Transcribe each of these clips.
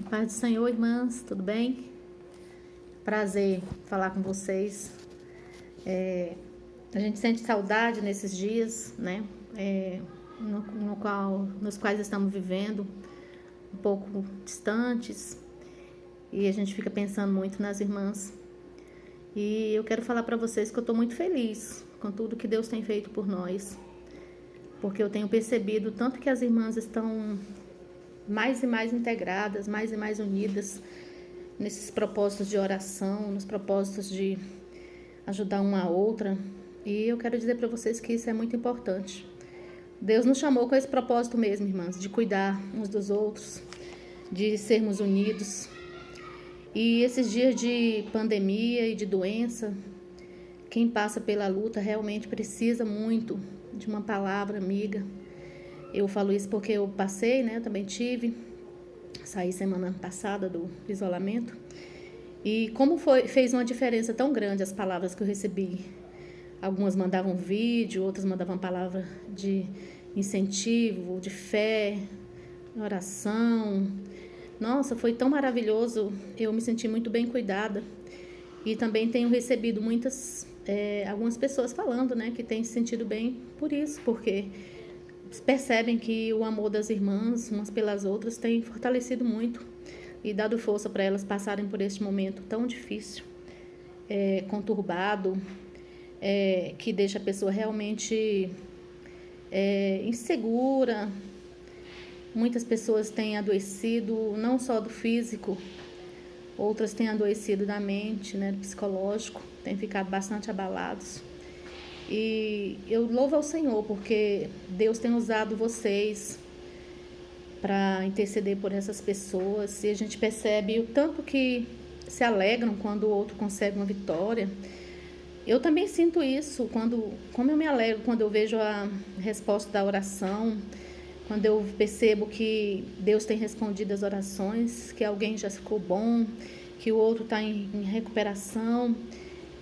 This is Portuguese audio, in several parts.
Paz do Senhor, irmãs, tudo bem? Prazer falar com vocês. A gente sente saudade nesses dias, né? Nos quais estamos vivendo, um pouco distantes, e a gente fica pensando muito nas irmãs. E eu quero falar para vocês que eu estou muito feliz com tudo que Deus tem feito por nós, porque eu tenho percebido tanto que as irmãs estão mais e mais integradas, mais e mais unidas nesses propósitos de oração, nos propósitos de ajudar uma a outra. E eu quero dizer para vocês que isso é muito importante. Deus nos chamou com esse propósito mesmo, irmãs, de cuidar uns dos outros, de sermos unidos. E esses dias de pandemia e de doença, quem passa pela luta realmente precisa muito de uma palavra amiga. Eu falo isso porque eu passei, né? Eu também saí semana passada do isolamento. E como fez uma diferença tão grande as palavras que eu recebi. Algumas mandavam vídeo, outras mandavam palavra de incentivo, de fé, oração. Nossa, foi tão maravilhoso. Eu me senti muito bem cuidada. E também tenho recebido algumas pessoas falando, né, que têm se sentido bem por isso, porque percebem que o amor das irmãs, umas pelas outras, tem fortalecido muito e dado força para elas passarem por este momento tão difícil, conturbado, que deixa a pessoa realmente insegura. Muitas pessoas têm adoecido, não só do físico, outras têm adoecido da mente, né, do psicológico, têm ficado bastante abalados. E eu louvo ao Senhor, porque Deus tem usado vocês para interceder por essas pessoas. E a gente percebe o tanto que se alegram quando o outro consegue uma vitória. Eu também sinto isso, como eu me alegro quando eu vejo a resposta da oração, quando eu percebo que Deus tem respondido as orações, que alguém já ficou bom, que o outro está em recuperação.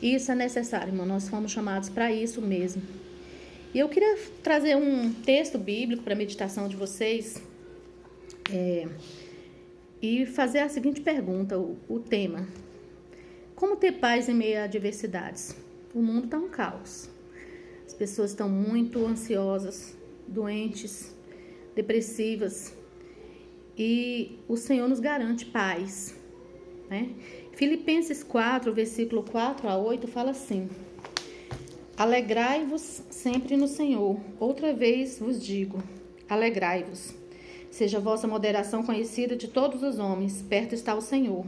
Isso é necessário, irmão. Nós fomos chamados para isso mesmo. E eu queria trazer um texto bíblico para a meditação de vocês e fazer a seguinte pergunta, o tema: como ter paz em meio a adversidades? O mundo está um caos. As pessoas estão muito ansiosas, doentes, depressivas. E o Senhor nos garante paz, né? Filipenses 4, versículo 4 a 8, fala assim: alegrai-vos sempre no Senhor. Outra vez vos digo, alegrai-vos. Seja a vossa moderação conhecida de todos os homens, perto está o Senhor.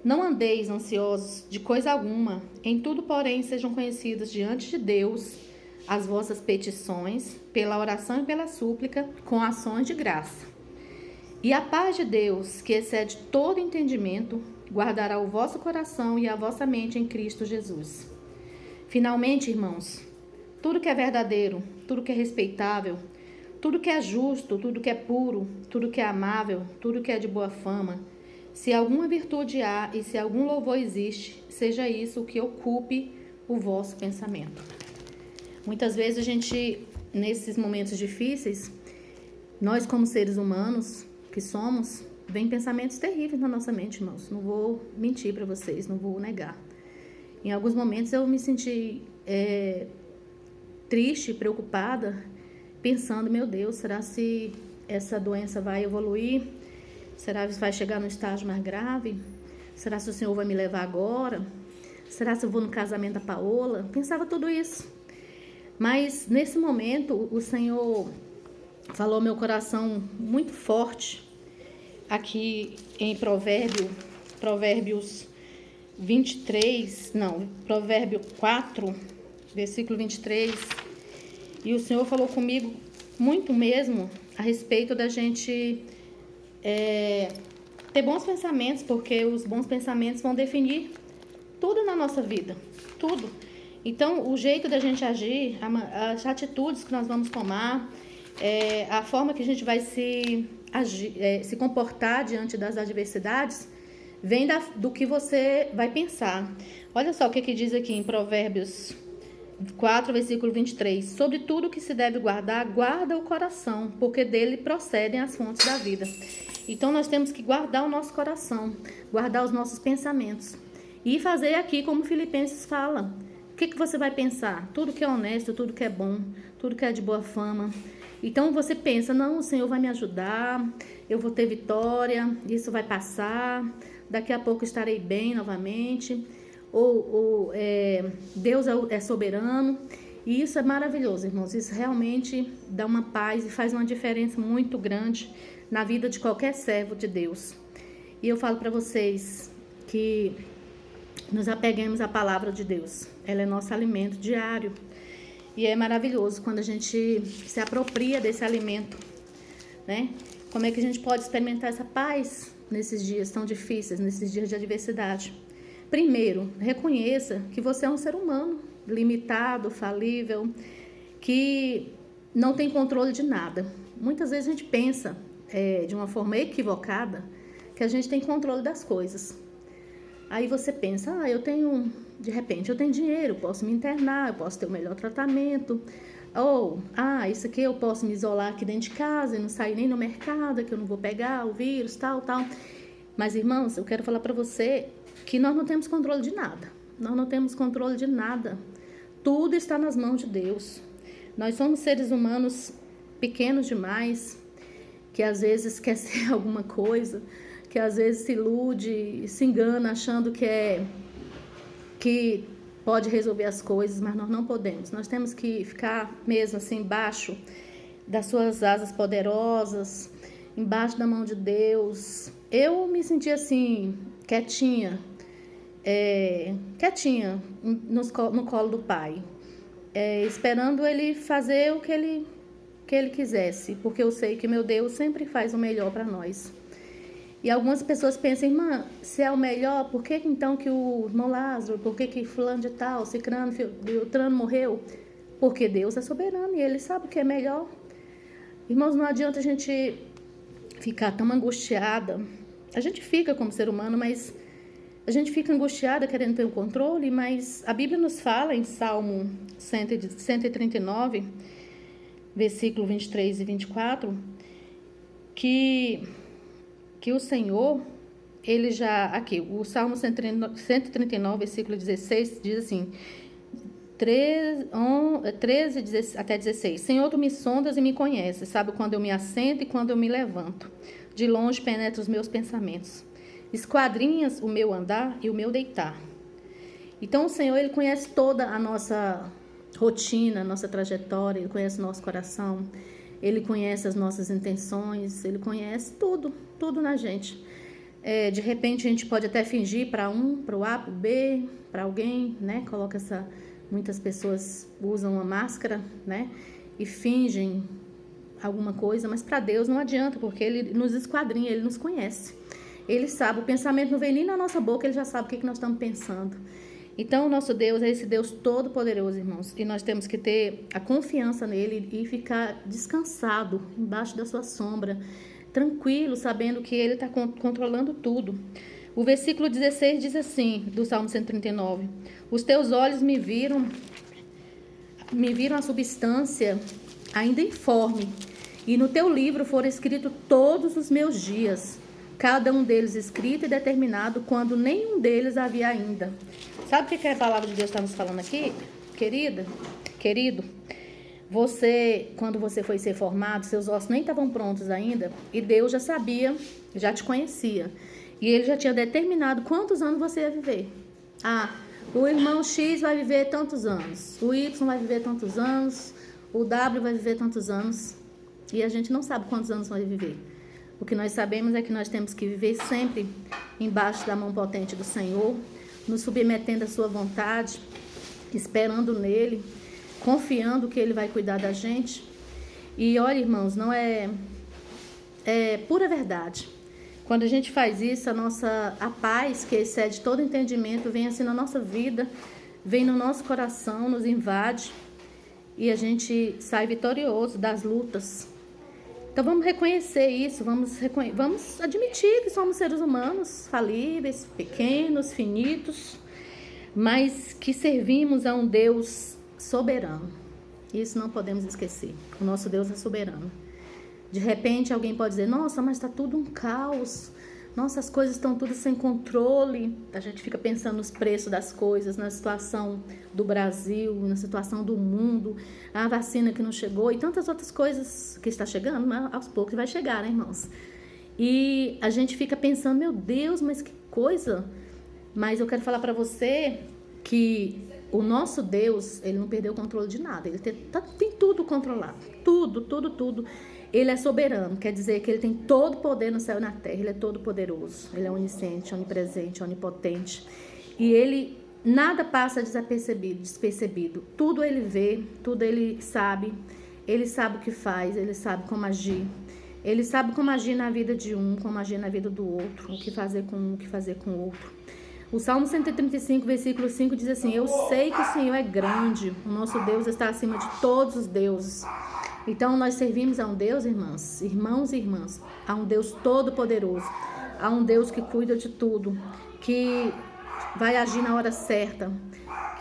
Não andeis ansiosos de coisa alguma, em tudo, porém, sejam conhecidas diante de Deus as vossas petições, pela oração e pela súplica, com ações de graça. E a paz de Deus, que excede todo entendimento, guardará o vosso coração e a vossa mente em Cristo Jesus. Finalmente, irmãos, tudo que é verdadeiro, tudo que é respeitável, tudo que é justo, tudo que é puro, tudo que é amável, tudo que é de boa fama, se alguma virtude há e se algum louvor existe, seja isso o que ocupe o vosso pensamento. Muitas vezes a gente, nesses momentos difíceis, nós como seres humanos que somos, vem pensamentos terríveis na nossa mente, irmãos. Não vou mentir para vocês, não vou negar. Em alguns momentos eu me senti triste, preocupada, pensando, meu Deus, será se essa doença vai evoluir? Será que vai chegar no estágio mais grave? Será se o Senhor vai me levar agora? Será se eu vou no casamento da Paola? Pensava tudo isso. Mas nesse momento o Senhor falou ao meu coração muito forte, aqui em Provérbios 4, versículo 23, e o Senhor falou comigo muito mesmo a respeito da gente ter bons pensamentos, porque os bons pensamentos vão definir tudo na nossa vida, tudo. Então, o jeito da gente agir, as atitudes que nós vamos tomar, a forma que a gente vai se comportar diante das adversidades, vem do que você vai pensar. Olha só o que diz aqui em Provérbios 4, versículo 23. Sobre tudo que se deve guardar, guarda o coração, porque dele procedem as fontes da vida. Então nós temos que guardar o nosso coração, guardar os nossos pensamentos e fazer aqui como Filipenses fala. O que você vai pensar? Tudo que é honesto, tudo que é bom, tudo que é de boa fama. Então você pensa, não, o Senhor vai me ajudar, eu vou ter vitória, isso vai passar, daqui a pouco estarei bem novamente, Deus é soberano. E isso é maravilhoso, irmãos, isso realmente dá uma paz e faz uma diferença muito grande na vida de qualquer servo de Deus. E eu falo para vocês que nos apeguemos à palavra de Deus, ela é nosso alimento diário. E é maravilhoso quando a gente se apropria desse alimento, né? Como é que a gente pode experimentar essa paz nesses dias tão difíceis, nesses dias de adversidade? Primeiro, reconheça que você é um ser humano, limitado, falível, que não tem controle de nada. Muitas vezes a gente pensa de uma forma equivocada que a gente tem controle das coisas. Aí você pensa, de repente eu tenho dinheiro, eu posso me internar, eu posso ter o melhor tratamento, ou, isso aqui eu posso me isolar aqui dentro de casa e não sair nem no mercado, que eu não vou pegar o vírus, tal. Mas, irmãos, eu quero falar para você que nós não temos controle de nada. Nós não temos controle de nada. Tudo está nas mãos de Deus. Nós somos seres humanos pequenos demais, que às vezes quer ser alguma coisa, que às vezes se ilude, se engana achando que pode resolver as coisas, mas nós não podemos. Nós temos que ficar mesmo assim embaixo das suas asas poderosas, embaixo da mão de Deus. Eu me senti assim, quietinha no colo do Pai, esperando Ele fazer o que ele quisesse, porque eu sei que meu Deus sempre faz o melhor para nós. E algumas pessoas pensam, irmã, se é o melhor, por que então que o irmão Lázaro, por que fulano de tal, cicrano, beltrano morreu? Porque Deus é soberano e Ele sabe o que é melhor. Irmãos, não adianta a gente ficar tão angustiada. A gente fica como ser humano, mas a gente fica angustiada querendo ter o controle, mas a Bíblia nos fala em Salmo 139, versículo 23 e 24, que o Senhor, Ele já... Aqui, o Salmo 139, versículo 16, diz assim, 13 até 16. Senhor, Tu me sondas e me conheces, sabe quando eu me assento e quando eu me levanto. De longe penetra os meus pensamentos. Esquadrinhas o meu andar e o meu deitar. Então, o Senhor, Ele conhece toda a nossa rotina, a nossa trajetória, Ele conhece o nosso coração, Ele conhece as nossas intenções, Ele conhece tudo na gente. De repente, a gente pode até fingir para o A, para o B, para alguém, né? Muitas pessoas usam uma máscara, né? E fingem alguma coisa, mas para Deus não adianta, porque Ele nos esquadrinha, Ele nos conhece. Ele sabe, o pensamento não vem nem na nossa boca, Ele já sabe o que nós estamos pensando. Então, o nosso Deus é esse Deus todo-poderoso, irmãos. E nós temos que ter a confiança nele e ficar descansado embaixo da sua sombra, tranquilo, sabendo que Ele está controlando tudo. O versículo 16 diz assim, do Salmo 139. Os teus olhos me viram a substância ainda informe, e no teu livro foram escritos todos os meus dias, cada um deles escrito e determinado, quando nenhum deles havia ainda. Sabe o que a palavra de Deus está nos falando aqui, querido? Quando você foi ser formado, seus ossos nem estavam prontos ainda, e Deus já sabia, já te conhecia, e Ele já tinha determinado quantos anos você ia viver. O irmão X vai viver tantos anos, o Y vai viver tantos anos, o W vai viver tantos anos, e a gente não sabe quantos anos vai viver. O que nós sabemos é que nós temos que viver sempre embaixo da mão potente do Senhor, nos submetendo à sua vontade, esperando nele, confiando que Ele vai cuidar da gente. E olha, irmãos, não é pura verdade. Quando a gente faz isso, a paz que excede todo entendimento vem assim na nossa vida, vem no nosso coração, nos invade e a gente sai vitorioso das lutas. Então vamos reconhecer isso, vamos admitir que somos seres humanos, falíveis, pequenos, finitos, mas que servimos a um Deus soberano. Isso não podemos esquecer. O nosso Deus é soberano. De repente alguém pode dizer, nossa, mas está tudo um caos. Nossa, as coisas estão tudo sem controle. A gente fica pensando nos preços das coisas, na situação do Brasil, na situação do mundo, a vacina que não chegou e tantas outras coisas que está chegando, mas aos poucos vai chegar, né, irmãos? E a gente fica pensando, meu Deus, mas que coisa. Mas eu quero falar para você que o nosso Deus, ele não perdeu o controle de nada. Ele tem tudo controlado. Tudo, tudo, tudo. Ele é soberano, quer dizer que ele tem todo o poder no céu e na terra. Ele é todo poderoso. Ele é onisciente, onipresente, onipotente. E ele, nada passa despercebido. Tudo ele vê, tudo ele sabe. Ele sabe o que faz, ele sabe como agir. Ele sabe como agir na vida de um, como agir na vida do outro. O que fazer com um, o que fazer com o outro. O Salmo 135, versículo 5 diz assim, eu sei que o Senhor é grande. O nosso Deus está acima de todos os deuses. Então, nós servimos a um Deus, irmãos e irmãs, a um Deus todo-poderoso, a um Deus que cuida de tudo, que vai agir na hora certa,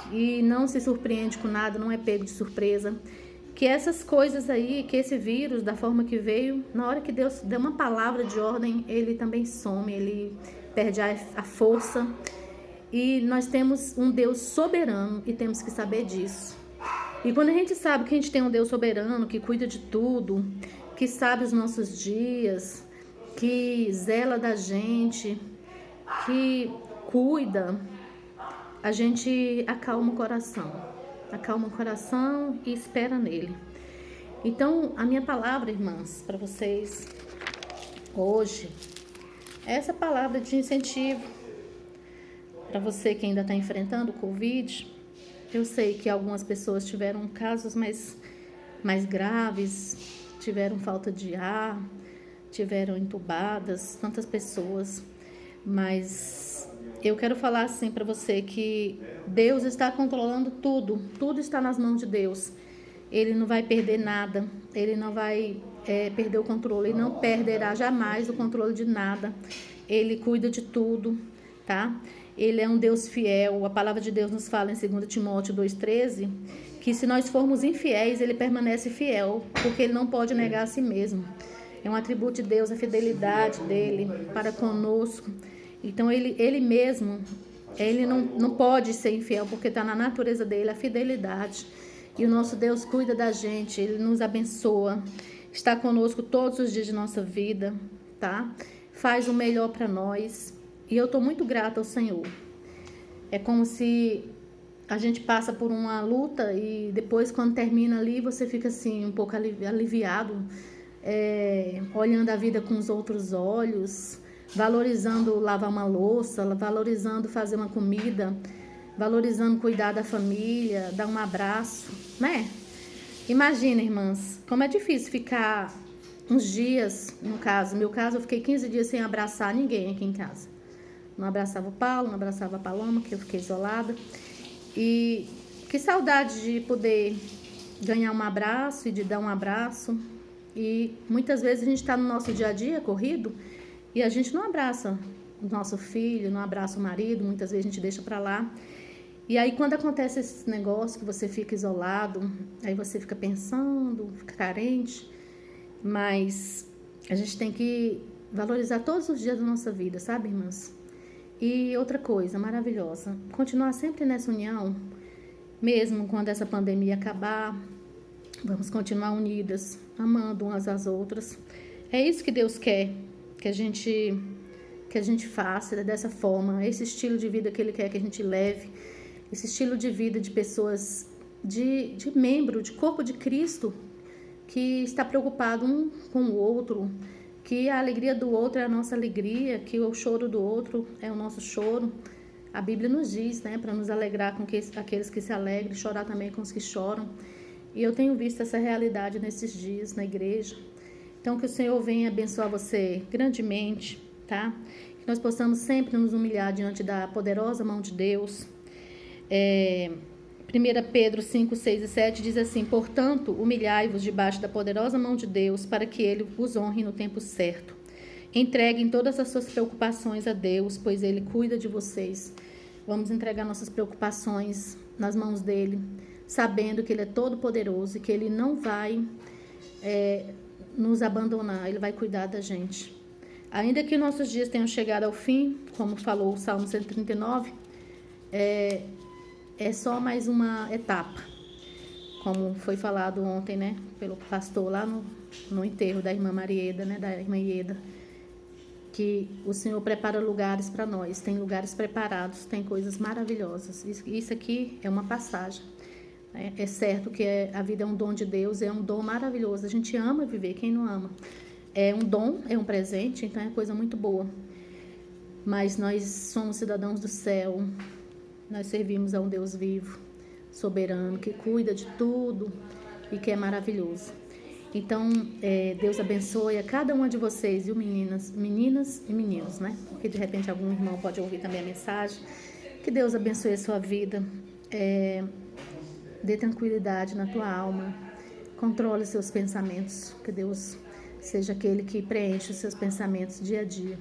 que não se surpreende com nada, não é pego de surpresa, que essas coisas aí, que esse vírus, da forma que veio, na hora que Deus deu uma palavra de ordem, ele também some, ele perde a força. E nós temos um Deus soberano e temos que saber disso. E quando a gente sabe que a gente tem um Deus soberano, que cuida de tudo, que sabe os nossos dias, que zela da gente, que cuida, a gente acalma o coração. Acalma o coração e espera nele. Então, a minha palavra, irmãs, para vocês hoje, é essa palavra de incentivo. Para você que ainda está enfrentando o Covid, eu sei que algumas pessoas tiveram casos mais graves, tiveram falta de ar, tiveram entubadas, tantas pessoas. Mas eu quero falar assim para você que Deus está controlando tudo, tudo está nas mãos de Deus. Ele não vai perder nada, ele não vai perder o controle, ele não perderá jamais o controle de nada. Ele cuida de tudo, tá? Ele é um Deus fiel. A palavra de Deus nos fala em 2 Timóteo 2,13 que se nós formos infiéis, ele permanece fiel, porque ele não pode negar a si mesmo. É um atributo de Deus, a fidelidade dele para conosco. Então, ele mesmo, ele não pode ser infiel, porque está na natureza dele a fidelidade. E o nosso Deus cuida da gente, ele nos abençoa, está conosco todos os dias de nossa vida, tá? Faz o melhor para nós. E eu estou muito grata ao Senhor. É como se a gente passa por uma luta e depois, quando termina ali, você fica assim, um pouco aliviado, olhando a vida com os outros olhos, valorizando lavar uma louça, valorizando fazer uma comida, valorizando cuidar da família, dar um abraço, né? Imagina, irmãs, como é difícil ficar uns dias, no meu caso, eu fiquei 15 dias sem abraçar ninguém aqui em casa. Não abraçava o Paulo, não abraçava a Paloma, que eu fiquei isolada. E que saudade de poder ganhar um abraço e de dar um abraço. E muitas vezes a gente está no nosso dia a dia corrido e a gente não abraça o nosso filho, não abraça o marido, muitas vezes a gente deixa para lá. E aí quando acontece esse negócio que você fica isolado, aí você fica pensando, fica carente. Mas a gente tem que valorizar todos os dias da nossa vida, sabe, irmãs? E outra coisa maravilhosa, continuar sempre nessa união, mesmo quando essa pandemia acabar, vamos continuar unidas, amando umas às outras. É isso que Deus quer, que a gente faça dessa forma, esse estilo de vida que Ele quer que a gente leve, esse estilo de vida de pessoas, de membro, de corpo de Cristo, que está preocupado um com o outro, que a alegria do outro é a nossa alegria, que o choro do outro é o nosso choro. A Bíblia nos diz, né, para nos alegrar com aqueles que se alegram, chorar também com os que choram. E eu tenho visto essa realidade nesses dias na igreja. Então, que o Senhor venha abençoar você grandemente, tá? Que nós possamos sempre nos humilhar diante da poderosa mão de Deus. 1 Pedro 5, 6 e 7 diz assim, portanto, humilhai-vos debaixo da poderosa mão de Deus, para que Ele vos honre no tempo certo. Entreguem todas as suas preocupações a Deus, pois Ele cuida de vocês. Vamos entregar nossas preocupações nas mãos dEle, sabendo que Ele é todo poderoso e que Ele não vai nos abandonar, Ele vai cuidar da gente. Ainda que nossos dias tenham chegado ao fim, como falou o Salmo 139, é só mais uma etapa, como foi falado ontem, né, pelo pastor lá no enterro da irmã Marieda, né, da irmã Ieda, que o Senhor prepara lugares para nós, tem lugares preparados, tem coisas maravilhosas. Isso aqui é uma passagem. É certo que a vida é um dom de Deus, é um dom maravilhoso. A gente ama viver, quem não ama? É um dom, é um presente, então é coisa muito boa. Mas nós somos cidadãos do céu, nós servimos a um Deus vivo, soberano, que cuida de tudo e que é maravilhoso. Então, Deus abençoe a cada uma de vocês, viu, meninas e meninos, né? Porque de repente algum irmão pode ouvir também a mensagem. Que Deus abençoe a sua vida, dê tranquilidade na tua alma, controle os seus pensamentos, que Deus seja aquele que preenche os seus pensamentos dia a dia.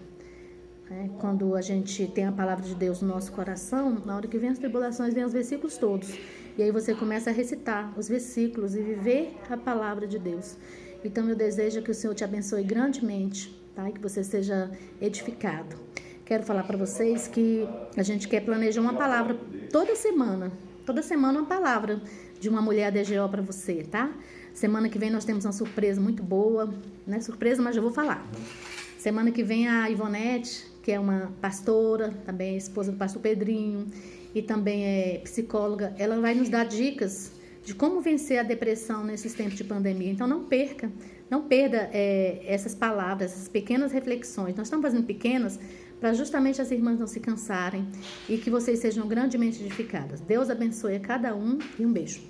Quando a gente tem a palavra de Deus no nosso coração, na hora que vem as tribulações, vem os versículos todos. E aí você começa a recitar os versículos e viver a palavra de Deus. Então, meu desejo é que o Senhor te abençoe grandemente, tá? E que você seja edificado. Quero falar para vocês que a gente quer planejar uma palavra toda semana uma palavra de uma mulher da EGO para você, tá? Semana que vem nós temos uma surpresa muito boa, não é surpresa, mas eu vou falar. Semana que vem a Ivonete, que é uma pastora, também esposa do pastor Pedrinho, e também é psicóloga, ela vai nos dar dicas de como vencer a depressão nesses tempos de pandemia. Então não perda essas palavras, essas pequenas reflexões. Nós estamos fazendo pequenas para justamente as irmãs não se cansarem e que vocês sejam grandemente edificadas. Deus abençoe a cada um e um beijo.